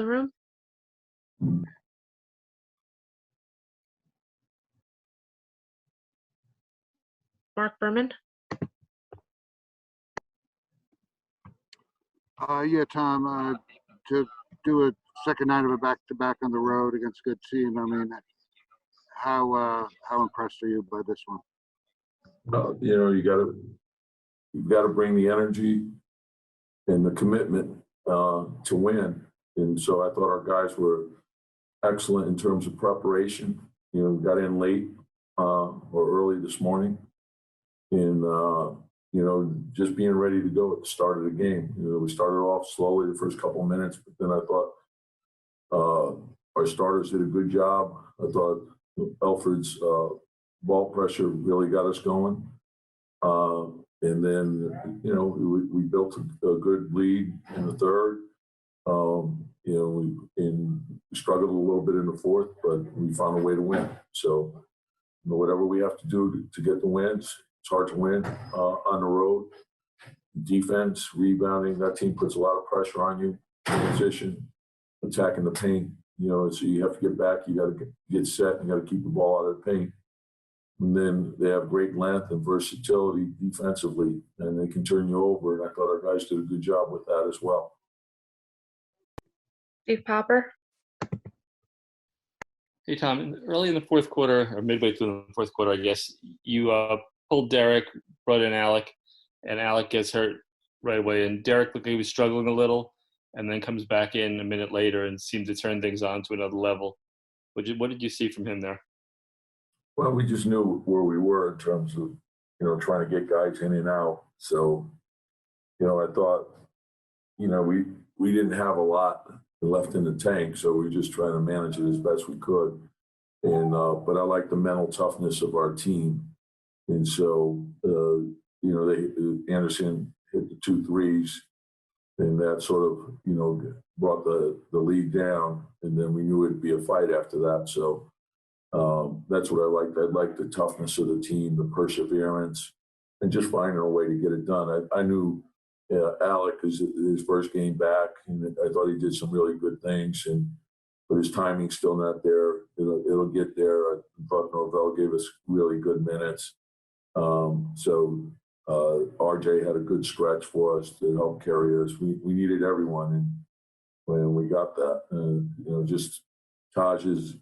the room? Mark Berman? Yeah, Tom, to do a second night of a back-to-back on the road against a good team, I mean, how impressed are you by this one? Well, you gotta bring the energy and the commitment to win. And so I thought our guys were excellent in terms of preparation. Got in late or early this morning, and just being ready to go at the start of the game. We started off slowly the first couple of minutes, but then I thought our starters did a good job. I thought Elford's ball pressure really got us going. And then, we built a good lead in the third. We struggled a little bit in the fourth, but we found a way to win. So, whatever we have to do to get the wins, it's hard to win on the road. Defense, rebounding, that team puts a lot of pressure on you. Transition, attacking the paint. So you have to get back. You got to get set. You got to keep the ball out of the paint. And then they have great length and versatility defensively, and they can turn you over. And I thought our guys did a good job with that as well. Steve Popper? Hey, Tom, early in the fourth quarter, or midway through the fourth quarter, I guess, you pulled Derrick, brought in Alec, and Alec gets hurt right away. And Derrick looked like he was struggling a little, and then comes back in a minute later and seemed to turn things on to another level. What did you see from him there? Well, we just knew where we were in terms of, trying to get guys in and out. So, I thought, we didn't have a lot left in the tank, so we were just trying to manage it as best we could. And but I like the mental toughness of our team. And so, Anderson hit the 2 threes, and that sort of, brought the lead down. And then we knew it'd be a fight after that. So that's what I liked. I liked the toughness of the team, the perseverance, and just finding a way to get it done. I knew Alec is his first game back, and I thought he did some really good things. But his timing's still not there. It'll get there. I thought Norvell gave us really good minutes. So RJ had a good stretch for us to help carry us. We needed everyone, and when we got that, just Taj's,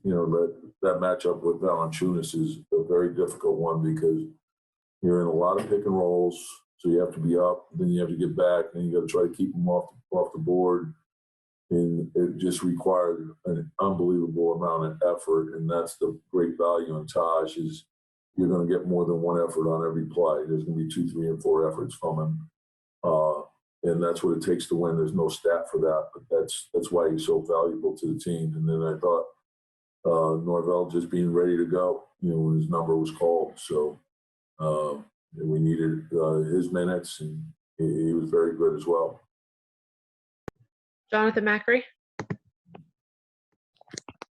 that matchup with Valanciunas is a very difficult one because you're in a lot of pick and rolls, so you have to be up, then you have to get back, and you got to try to keep them off the board. And it just required an unbelievable amount of effort, and that's the great value in Taj is you're going to get more than one effort on every play. There's going to be 2, 3, and 4 efforts from him, and that's what it takes to win. There's no stat for that, but that's why he's so valuable to the team. And then I thought Norvell just being ready to go, when his number was called. So we needed his minutes, and he was very good as well. Jonathan Macri?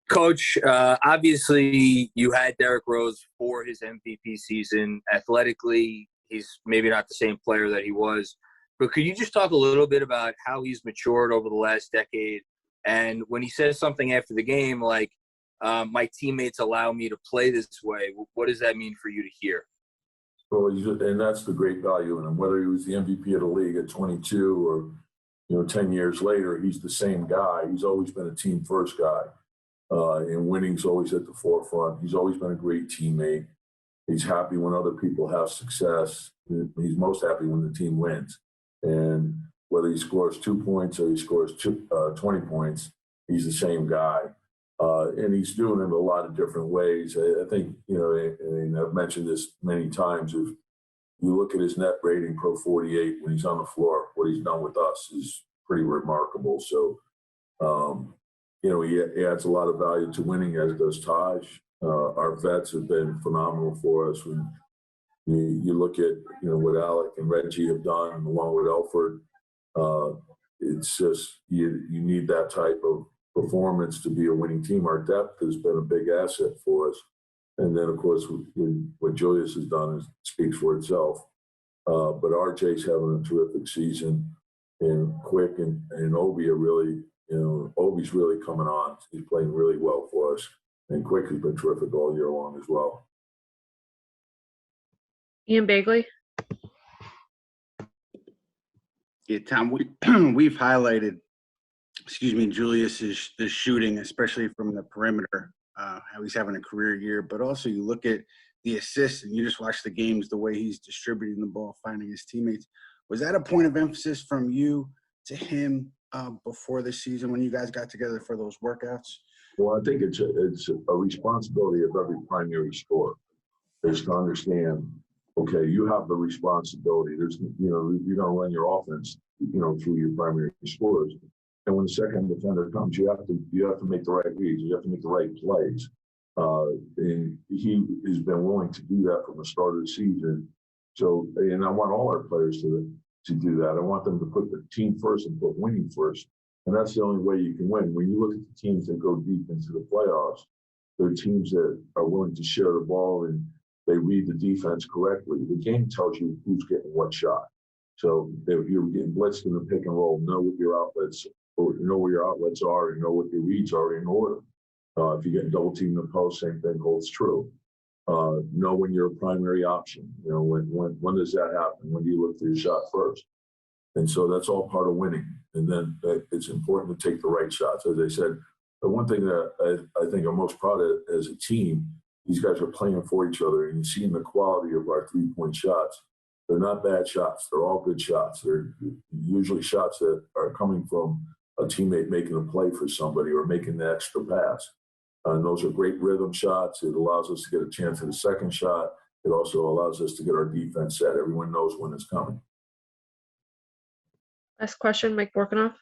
Coach, obviously you had Derrick Rose for his MVP season. Athletically, he's maybe not the same player that he was. But could you just talk a little bit about how he's matured over the last decade? And when he says something after the game like, my teammates allow me to play this way, what does that mean for you to hear? Well, and that's the great value in him. Whether he was the MVP of the league at 22 or 10 years later, he's the same guy. He's always been a team first guy. And winning's always at the forefront. He's always been a great teammate. He's happy when other people have success. He's most happy when the team wins. And whether he scores 2 points or he scores 20 points, he's the same guy. And he's doing it a lot of different ways. I think, and I've mentioned this many times, if you look at his net rating pro 48 when he's on the floor, what he's done with us is pretty remarkable. So, he adds a lot of value to winning, as does Taj. Our vets have been phenomenal for us. When you look at, what Alec and Reggie have done along with Elford, it's just, you need that type of performance to be a winning team. Our depth has been a big asset for us. And then, of course, what Julius has done speaks for itself. But RJ's having a terrific season, and Quick and Obi are really Obi's really coming on. He's playing really well for us. And Quick has been terrific all year long as well. Ian Bagley. Yeah, Tom, we've highlighted, Julius's the shooting, especially from the perimeter, how he's having a career year. But also you look at the assists and you just watch the games, the way he's distributing the ball, finding his teammates. Was that a point of emphasis from you to him before the season when you guys got together for those workouts? Well, I think it's a responsibility of every primary scorer is to understand, okay, you have the responsibility. There's, you're going to run your offense, through your primary scorers. And when the second defender comes, you have to make the right reads. You have to make the right plays. And he has been willing to do that from the start of the season. So, and I want all our players to do that. I want them to put the team first and put winning first. And that's the only way you can win. When you look at the teams that go deep into the playoffs, they're teams that are willing to share the ball and they read the defense correctly. The game tells you who's getting what shot. So if you're getting blitzed in the pick and roll, know what your outlets or know where your outlets are and know what your reads are in order. If you're getting double teamed in the post, same thing holds true. Know when you're a primary option. When does that happen? When do you look for your shot first? And so that's all part of winning. And then it's important to take the right shots. As I said, the one thing that I think I'm most proud of as a team, these guys are playing for each other, and you're seeing the quality of our three-point shots. They're not bad shots. They're all good shots. They're usually shots that are coming from a teammate making a play for somebody or making the extra pass. And those are great rhythm shots. It allows us to get a chance at a second shot. It also allows us to get our defense set. Everyone knows when it's coming. Last question, Mike Borkanoff.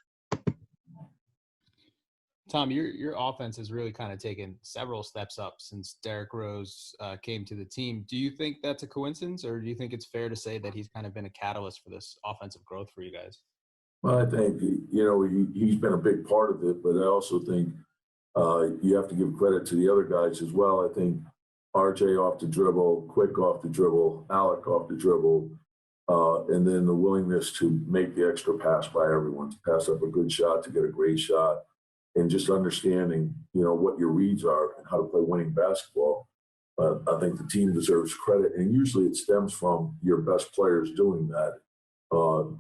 Tom, your offense has really kind of taken several steps up since Derrick Rose came to the team. Do you think that's a coincidence, or do you think it's fair to say that he's kind of been a catalyst for this offensive growth for you guys? Well, I think, he's been a big part of it, but I also think you have to give credit to the other guys as well. I think RJ off the dribble, Quick off the dribble, Alec off the dribble, and then the willingness to make the extra pass by everyone, to pass up a good shot, to get a great shot, and just understanding, what your reads are and how to play winning basketball. I think the team deserves credit, and usually it stems from your best players doing that.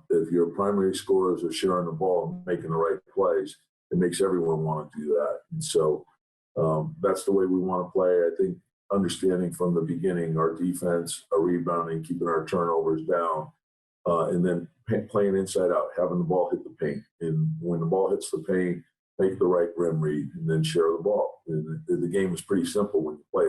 If your primary scorers are sharing the ball and making the right plays, it makes everyone want to do that. And so that's the way we want to play. I think understanding from the beginning our defense, our rebounding, keeping our turnovers down, and then playing inside out, having the ball hit the paint. And when the ball hits the paint, make the right rim read, and then share the ball. And the game is pretty simple when you play